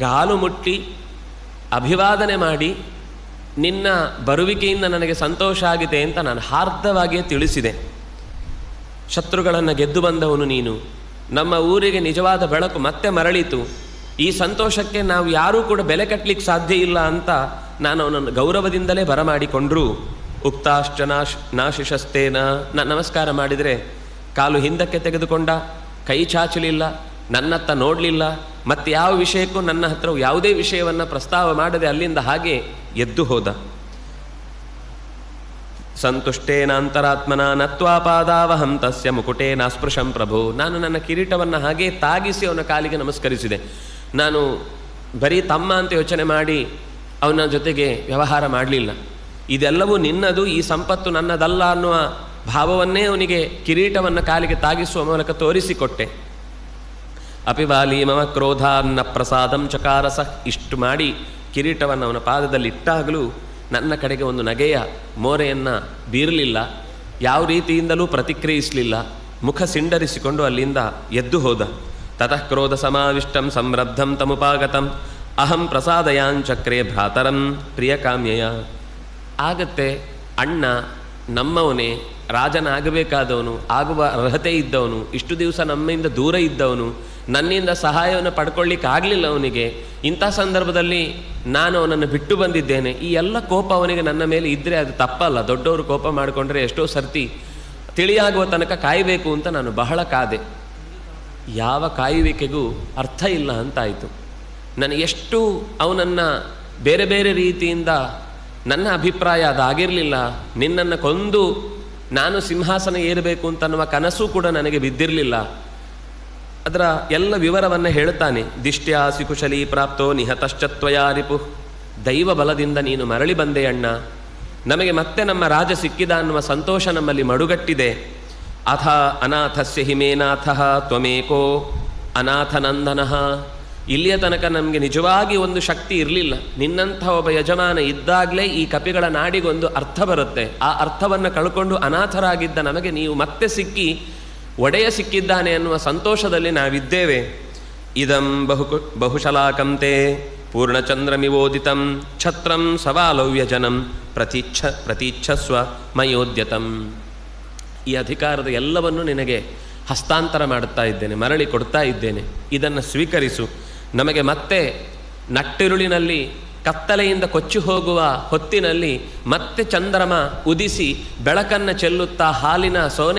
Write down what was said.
ಕಾಲು ಮುಟ್ಟಿ ಅಭಿವಾದನೆ ಮಾಡಿ ನಿನ್ನ ಬರುವಿಕೆಯಿಂದ ನನಗೆ ಸಂತೋಷ ಆಗಿದೆ ಅಂತ ನಾನು ಹಾರ್ದವಾಗಿಯೇ ತಿಳಿಸಿದೆ. ಶತ್ರುಗಳನ್ನು ಗೆದ್ದು ಬಂದವನು ನೀನು, ನಮ್ಮ ಊರಿಗೆ ನಿಜವಾದ ಬೆಳಕು ಮತ್ತೆ ಮರಳಿತು, ಈ ಸಂತೋಷಕ್ಕೆ ನಾವು ಯಾರೂ ಕೂಡ ಬೆಲೆ ಕಟ್ಟಲಿಕ್ಕೆ ಸಾಧ್ಯ ಇಲ್ಲ ಅಂತ ನಾನು ಅವನನ್ನು ಗೌರವದಿಂದಲೇ ಬರಮಾಡಿಕೊಂಡ್ರು. ಉಕ್ತಾಶ್ಚ ನಾಶಿಶಸ್ತೇನ, ನಾನು ನಮಸ್ಕಾರ ಮಾಡಿದರೆ ಕಾಲು ಹಿಂದಕ್ಕೆ ತೆಗೆದುಕೊಂಡ, ಕೈ ಚಾಚಲಿಲ್ಲ, ನನ್ನತ್ತ ನೋಡಲಿಲ್ಲ, ಮತ್ತು ಯಾವ ವಿಷಯಕ್ಕೂ ನನ್ನ ಹತ್ರ ಯಾವುದೇ ವಿಷಯವನ್ನು ಪ್ರಸ್ತಾವ ಮಾಡದೆ ಅಲ್ಲಿಂದ ಹಾಗೆ ಎದ್ದು ಹೋದ. ಸಂತುಷ್ಟೇನಾಂತರಾತ್ಮನ ನತ್ವಾಪಾದಾವಹಂ ತಸ್ಯ ಮುಕುಟೇನಾಸ್ಪೃಶಂ ಪ್ರಭು, ನಾನು ನನ್ನ ಕಿರೀಟವನ್ನು ಹಾಗೆ ತಾಗಿಸಿ ಅವನ ಕಾಲಿಗೆ ನಮಸ್ಕರಿಸಿದೆ. ನಾನು ಬರೀ ತಮ್ಮ ಅಂತ ಯೋಚನೆ ಮಾಡಿ ಅವನ ಜೊತೆಗೆ ವ್ಯವಹಾರ ಮಾಡಲಿಲ್ಲ. ಇದೆಲ್ಲವೂ ನಿನ್ನದು, ಈ ಸಂಪತ್ತು ನನ್ನದಲ್ಲ ಅನ್ನುವ ಭಾವವನ್ನೇ ಅವನಿಗೆ ಕಿರೀಟವನ್ನು ಕಾಲಿಗೆ ತಾಗಿಸುವ ಮೂಲಕ ತೋರಿಸಿಕೊಟ್ಟೆ. ಅಪಿವಾಲಿ ಮಮ ಕ್ರೋಧಾನ್ನ ಪ್ರಸಾದಂ ಚಕಾರಸ, ಇಷ್ಟು ಮಾಡಿ ಕಿರೀಟವನ್ನು ಅವನ ಪಾದದಲ್ಲಿ ಇಟ್ಟಾಗಲೂ ನನ್ನ ಕಡೆಗೆ ಒಂದು ನಗೆಯ ಮೋರೆಯನ್ನು ಬೀರಲಿಲ್ಲ, ಯಾವ ರೀತಿಯಿಂದಲೂ ಪ್ರತಿಕ್ರಿಯಿಸಲಿಲ್ಲ. ಮುಖ ಸಿಂಡರಿಸಿಕೊಂಡು ಅಲ್ಲಿಂದ ಎದ್ದು ಹೋದ. ತತಃ ಕ್ರೋಧ ಸಮಾವಿಷ್ಟಂ ಸಂರಬ್ಧಂ ತಮುಪಾಗತಂ ಅಹಂ ಪ್ರಸಾದಯಾಂಚಕ್ರೇ ಭ್ರಾತರಂ ಪ್ರಿಯಕಾಮ್ಯಯ. ಆಗತ್ತೆ, ಅಣ್ಣ ನಮ್ಮವನೇ, ರಾಜನಾಗಬೇಕಾದವನು, ಆಗುವ ಅರ್ಹತೆ ಇದ್ದವನು, ಇಷ್ಟು ದಿವಸ ನಮ್ಮಿಂದ ದೂರ ಇದ್ದವನು, ನನ್ನಿಂದ ಸಹಾಯವನ್ನು ಪಡ್ಕೊಳ್ಳಿಕ್ಕೆ ಆಗಲಿಲ್ಲ ಅವನಿಗೆ. ಇಂಥ ಸಂದರ್ಭದಲ್ಲಿ ನಾನು ಅವನನ್ನು ಬಿಟ್ಟು ಬಂದಿದ್ದೇನೆ. ಈ ಎಲ್ಲ ಕೋಪ ಅವನಿಗೆ ನನ್ನ ಮೇಲೆ ಇದ್ದರೆ ಅದು ತಪ್ಪಲ್ಲ. ದೊಡ್ಡವರು ಕೋಪ ಮಾಡಿಕೊಂಡ್ರೆ ಎಷ್ಟೋ ಸರ್ತಿ ತಿಳಿಯಾಗುವ ತನಕ ಕಾಯಬೇಕು ಅಂತ ನಾನು ಬಹಳ ಕಾದೆ. ಯಾವ ಕಾಯುವಿಕೆಗೂ ಅರ್ಥ ಇಲ್ಲ ಅಂತಾಯಿತು. ನಾನು ಎಷ್ಟು ಅವನನ್ನು ಬೇರೆ ಬೇರೆ ರೀತಿಯಿಂದ, ನನ್ನ ಅಭಿಪ್ರಾಯ ಅದಾಗಿರಲಿಲ್ಲ, ನಿನ್ನನ್ನು ಕೊಂದು ನಾನು ಸಿಂಹಾಸನ ಏರಬೇಕು ಅಂತನ್ನುವ ಕನಸು ಕೂಡ ನನಗೆ ಬಿದ್ದಿರಲಿಲ್ಲ. ಅದರ ಎಲ್ಲ ವಿವರವನ್ನು ಹೇಳುತ್ತಾನೆ. ದಿಷ್ಟ್ಯಾಸಿ ಕುಶಲೀ ಪ್ರಾಪ್ತೋ ನಿಹತಶ್ಚತ್ವಯಾ ರಿಪು, ದೈವ ಬಲದಿಂದ ನೀನು ಮರಳಿ ಬಂದೆ ಅಣ್ಣ, ನಮಗೆ ಮತ್ತೆ ನಮ್ಮ ರಾಜ ಸಿಕ್ಕಿದ ಅನ್ನುವ ಸಂತೋಷ ನಮ್ಮಲ್ಲಿ ಮಡುಗಟ್ಟಿದೆ. ಅಥ ಅನಾಥಸ್ಯ ಹಿಮೇನಾಥಃ ತ್ವಮೇಕೋ ಅನಾಥನಂದನಃ, ಇಲ್ಲಿಯ ತನಕ ನಮಗೆ ನಿಜವಾಗಿ ಒಂದು ಶಕ್ತಿ ಇರಲಿಲ್ಲ. ನಿನ್ನಂಥ ಒಬ್ಬ ಯಜಮಾನ ಇದ್ದಾಗಲೇ ಈ ಕಪಿಗಳ ನಾಡಿಗೊಂದು ಅರ್ಥ ಬರುತ್ತೆ. ಆ ಅರ್ಥವನ್ನು ಕಳ್ಕೊಂಡು ಅನಾಥರಾಗಿದ್ದ ನಮಗೆ ನೀವು ಮತ್ತೆ ಸಿಕ್ಕಿ ಒಡೆಯ ಸಿಕ್ಕಿದ್ದಾನೆ ಅನ್ನುವ ಸಂತೋಷದಲ್ಲಿ ನಾವಿದ್ದೇವೆ. ಇದಂ ಬಹುಶಲಾಕಂತೆ ಪೂರ್ಣಚಂದ್ರಮಿವೋದಿತಂ ಛತ್ರಂ ಸವಾಲವ್ಯಜನಂ ಪ್ರತೀಚ್ಛಸ್ವ ಮಯೋದ್ಯತಂ. ಈ ಅಧಿಕಾರದ ಎಲ್ಲವನ್ನೂ ನಿನಗೆ ಹಸ್ತಾಂತರ ಮಾಡುತ್ತಾ ಇದ್ದೇನೆ, ಮರಳಿ ಕೊಡ್ತಾ ಇದ್ದೇನೆ, ಇದನ್ನು ಸ್ವೀಕರಿಸು. ನಮಗೆ ಮತ್ತೆ ನಟ್ಟಿರುಳಿನಲ್ಲಿ ಕತ್ತಲೆಯಿಂದ ಕೊಚ್ಚಿ ಹೋಗುವ ಹೊತ್ತಿನಲ್ಲಿ ಮತ್ತೆ ಚಂದ್ರಮ ಉದಿಸಿ ಬೆಳಕನ್ನು ಚೆಲ್ಲುತ್ತಾ ಹಾಲಿನ ಸೋನೆ